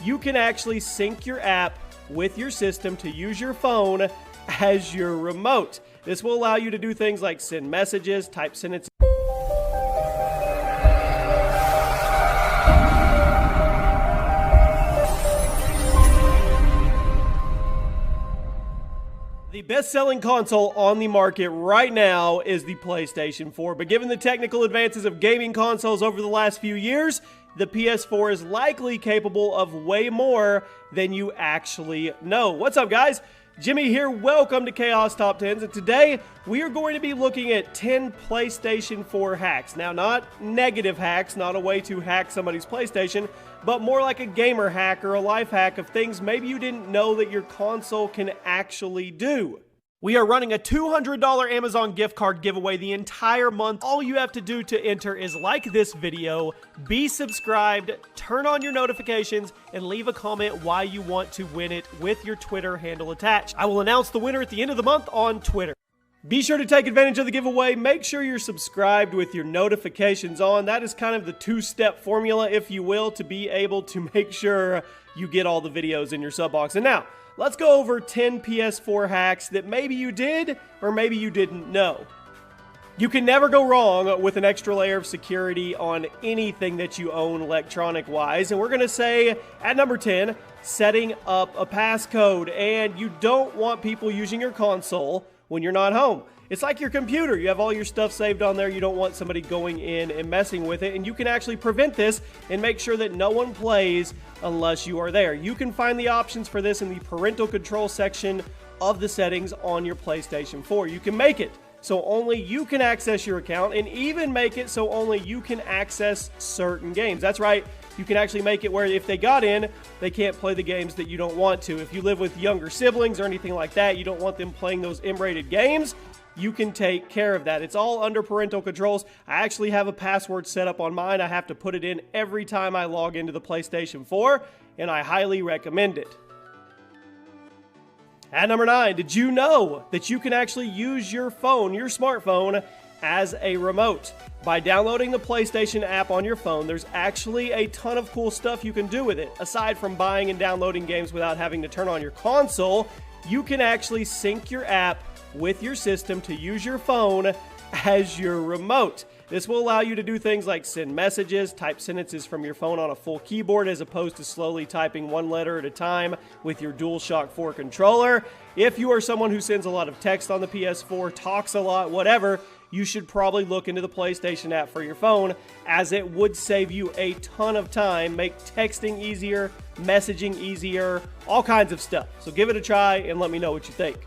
you can actually sync your app with your system to use your phone as your remote. This will allow you to do things like send messages, type sentences. The best-selling console on the market right now is the PlayStation 4, but given the technical advances of gaming consoles over the last few years, the PS4 is likely capable of way more than you actually know. What's up, guys? Jimmy here. Welcome to Chaos Top 10s, and today we are going to be looking at 10 PlayStation 4 hacks. Now, not negative hacks, not a way to hack somebody's PlayStation, but more like a gamer hack or a life hack of things maybe you didn't know that your console can actually do. We are running a $200 Amazon gift card giveaway the entire month. All you have to do to enter is like this video, be subscribed, turn on your notifications, and leave a comment why you want to win it with your Twitter handle attached. I will announce the winner at the end of the month on Twitter. Be sure to take advantage of the giveaway. Make sure you're subscribed with your notifications on. That is kind of the two-step formula, if you will, to be able to make sure you get all the videos in your sub box. And now, let's go over 10 PS4 hacks that maybe you did or maybe you didn't know. You can never go wrong with an extra layer of security on anything that you own electronic-wise. And we're going to say, at number 10, setting up a passcode. And you don't want people using your console when you're not home. It's like your computer. You have all your stuff saved on there. You don't want somebody going in and messing with it. And you can actually prevent this and make sure that no one plays unless you are there. You can find the options for this in the parental control section of the settings on your PlayStation 4. You can make it so only you can access your account, and even make it so only you can access certain games. That's right. You can actually make it where if they got in, they can't play the games that you don't want to. If you live with younger siblings or anything like that, you don't want them playing those M-rated games, you can take care of that. It's all under parental controls. I actually have a password set up on mine. I have to put it in every time I log into the PlayStation 4, and I highly recommend it. At number 9, did you know that you can actually use your phone, your smartphone, as a remote? By downloading the PlayStation app on your phone, there's actually a ton of cool stuff you can do with it. Aside from buying and downloading games without having to turn on your console, you can actually sync your app with your system to use your phone as your remote. This will allow you to do things like send messages, type sentences from your phone on a full keyboard as opposed to slowly typing one letter at a time with your DualShock 4 controller. If you are someone who sends a lot of text on the PS4, talks a lot, whatever, you should probably look into the PlayStation app for your phone, as it would save you a ton of time, make texting easier, messaging easier, all kinds of stuff. So give it a try and let me know what you think.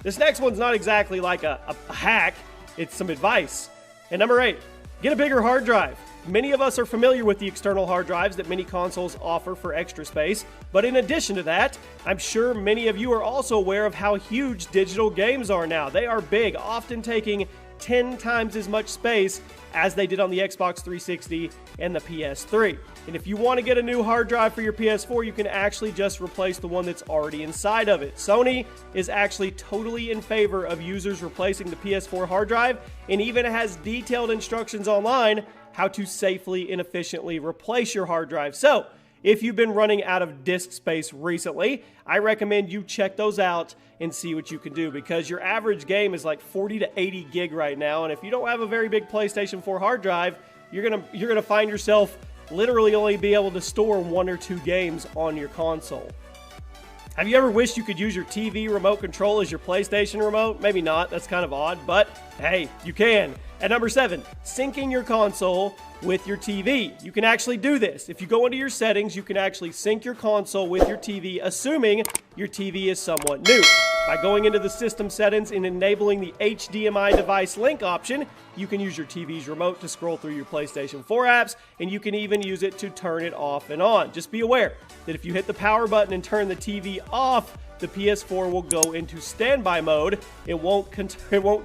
This next one's not exactly like a hack, it's some advice. And number 8, get a bigger hard drive. Many of us are familiar with the external hard drives that many consoles offer for extra space, but in addition to that, I'm sure many of you are also aware of how huge digital games are now. They are big, often taking 10 times as much space as they did on the Xbox 360 and the PS3. And if you want to get a new hard drive for your PS4, you can actually just replace the one that's already inside of it. Sony is actually totally in favor of users replacing the PS4 hard drive, and even has detailed instructions online how to safely and efficiently replace your hard drive. So, if you've been running out of disk space recently, I recommend you check those out and see what you can do, because your average game is like 40 to 80 gig right now, and if you don't have a very big PlayStation 4 hard drive, you're gonna find yourself literally only be able to store 1 or 2 games on your console. Have you ever wished you could use your TV remote control as your PlayStation remote? Maybe not, that's kind of odd, but hey, you can. At number 7, syncing your console with your TV. You can actually do this. If you go into your settings, you can actually sync your console with your TV, assuming your TV is somewhat new. By going into the system settings and enabling the HDMI device link option, you can use your TV's remote to scroll through your PlayStation 4 apps, and you can even use it to turn it off and on. Just be aware that if you hit the power button and turn the TV off, the PS4 will go into standby mode. It won't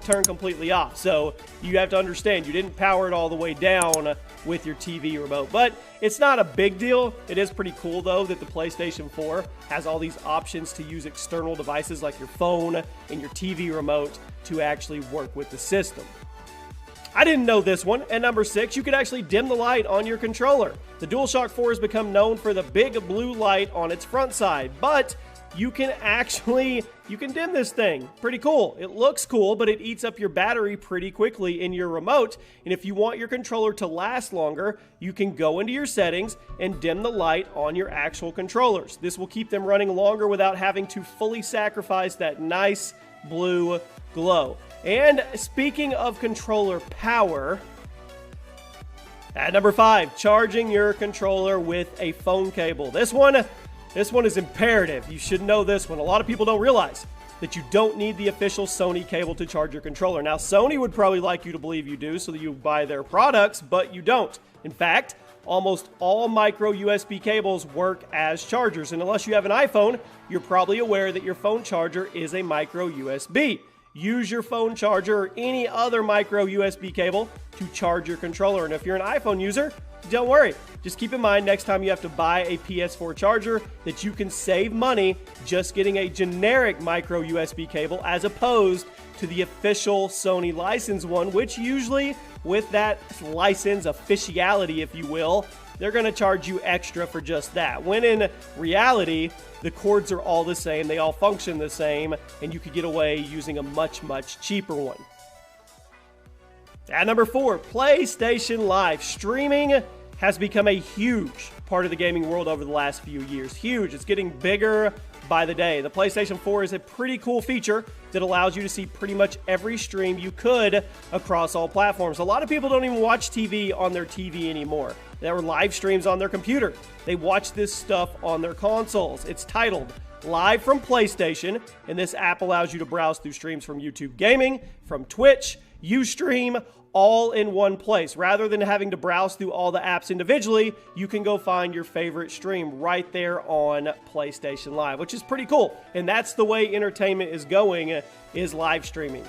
turn completely off. So you have to understand, you didn't power it all the way down with your TV remote. But it's not a big deal. It is pretty cool, though, that the PlayStation 4 has all these options to use external devices like your phone and your TV remote to actually work with the system. I didn't know this one. And number 6, you can actually dim the light on your controller. The DualShock 4 has become known for the big blue light on its front side, but you can dim this thing. Pretty cool. It looks cool, but it eats up your battery pretty quickly in your remote. And if you want your controller to last longer, you can go into your settings and dim the light on your actual controllers. This will keep them running longer without having to fully sacrifice that nice blue glow. And speaking of controller power, at number 5, charging your controller with a phone cable. This one is imperative. You should know this one. A lot of people don't realize that you don't need the official Sony cable to charge your controller. Now, Sony would probably like you to believe you do so that you buy their products, but you don't. In fact, almost all micro USB cables work as chargers. And unless you have an iPhone, you're probably aware that your phone charger is a micro USB. Use your phone charger or any other micro USB cable to charge your controller. And if you're an iPhone user, don't worry. Just keep in mind next time you have to buy a PS4 charger that you can save money just getting a generic micro USB cable as opposed to the official Sony license one, which usually with that license officiality, if you will, they're going to charge you extra for just that. When in reality, the cords are all the same, they all function the same, and you could get away using a much, much cheaper one. At number 4, PlayStation Live. Streaming has become a huge part of the gaming world over the last few years. Huge. It's getting bigger by the day. The PlayStation 4 is a pretty cool feature that allows you to see pretty much every stream you could across all platforms. A lot of people don't even watch TV on their TV anymore. There are live streams on their computer. They watch this stuff on their consoles. It's titled Live from PlayStation, and this app allows you to browse through streams from YouTube Gaming, from Twitch, Ustream, all in one place. Rather than having to browse through all the apps individually, you can go find your favorite stream right there on PlayStation Live, which is pretty cool. And that's the way entertainment is going, is live streaming.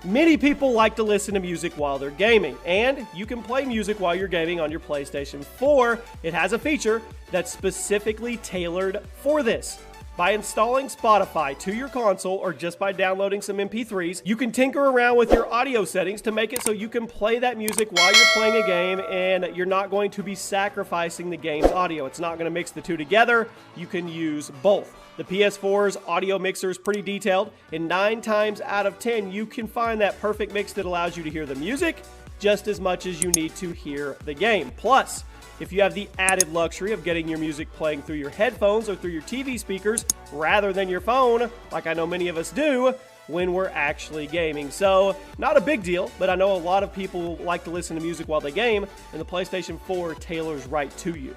Many people like to listen to music while they're gaming, and you can play music while you're gaming on your PlayStation 4. It has a feature that's specifically tailored for this. By installing Spotify to your console or just by downloading some MP3s, you can tinker around with your audio settings to make it so you can play that music while you're playing a game and you're not going to be sacrificing the game's audio. It's not going to mix the two together. You can use both. The PS4's audio mixer is pretty detailed, and 9 times out of 10, you can find that perfect mix that allows you to hear the music just as much as you need to hear the game. Plus, if you have the added luxury of getting your music playing through your headphones or through your TV speakers rather than your phone, like I know many of us do when we're actually gaming. So, not a big deal, but I know a lot of people like to listen to music while they game, and the PlayStation 4 tailors right to you.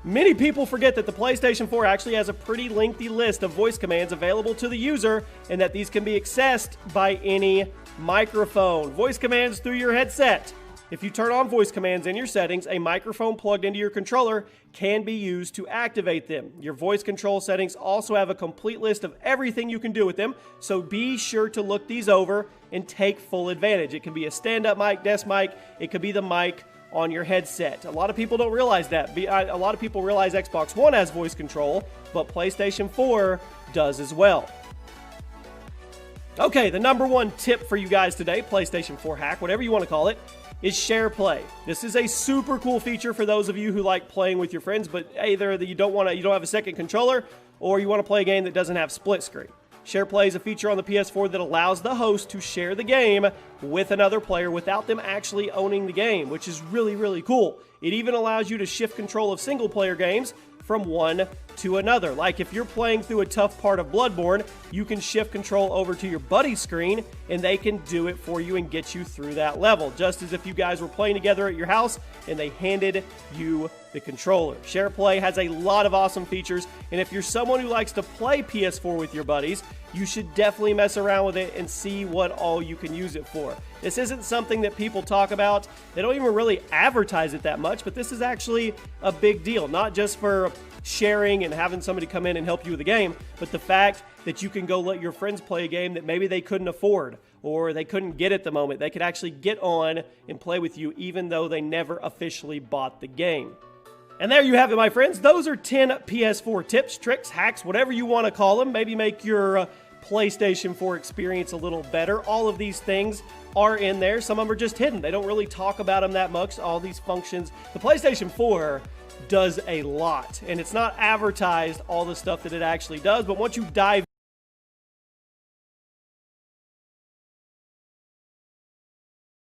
Many people forget that the PlayStation 4 actually has a pretty lengthy list of voice commands available to the user, and that these can be accessed by any microphone. Voice commands through your headset. If you turn on voice commands in your settings, a microphone plugged into your controller can be used to activate them. Your voice control settings also have a complete list of everything you can do with them, so be sure to look these over and take full advantage. It can be a stand-up mic, desk mic, it could be the mic on your headset. A lot of people don't realize that. A lot of people realize Xbox One has voice control, but PlayStation 4 does as well. Okay, the number 1 tip for you guys today, PlayStation 4 hack, whatever you want to call it, is share play. This is a super cool feature for those of you who like playing with your friends, but either you don't have a second controller, or you want to play a game that doesn't have split screen. Share play is a feature on the PS4 that allows the host to share the game with another player without them actually owning the game, which is really, really cool. It even allows you to shift control of single player games from one to another. Like if you're playing through a tough part of Bloodborne, you can shift control over to your buddy's screen and they can do it for you and get you through that level, just as if you guys were playing together at your house and they handed you the controller. SharePlay has a lot of awesome features, and if you're someone who likes to play PS4 with your buddies, you should definitely mess around with it and see what all you can use it for. This isn't something that people talk about. They don't even really advertise it that much, but this is actually a big deal, not just for sharing and having somebody come in and help you with the game, but the fact that you can go let your friends play a game that maybe they couldn't afford or they couldn't get at the moment. They could actually get on and play with you even though they never officially bought the game. And there you have it, my friends. Those are 10 PS4 tips, tricks, hacks, whatever you want to call them. Maybe make your PlayStation 4 experience a little better. All of these things are in there. Some of them are just hidden. They don't really talk about them that much, all these functions. The PlayStation 4 does a lot, and it's not advertised all the stuff that it actually does, but once you dive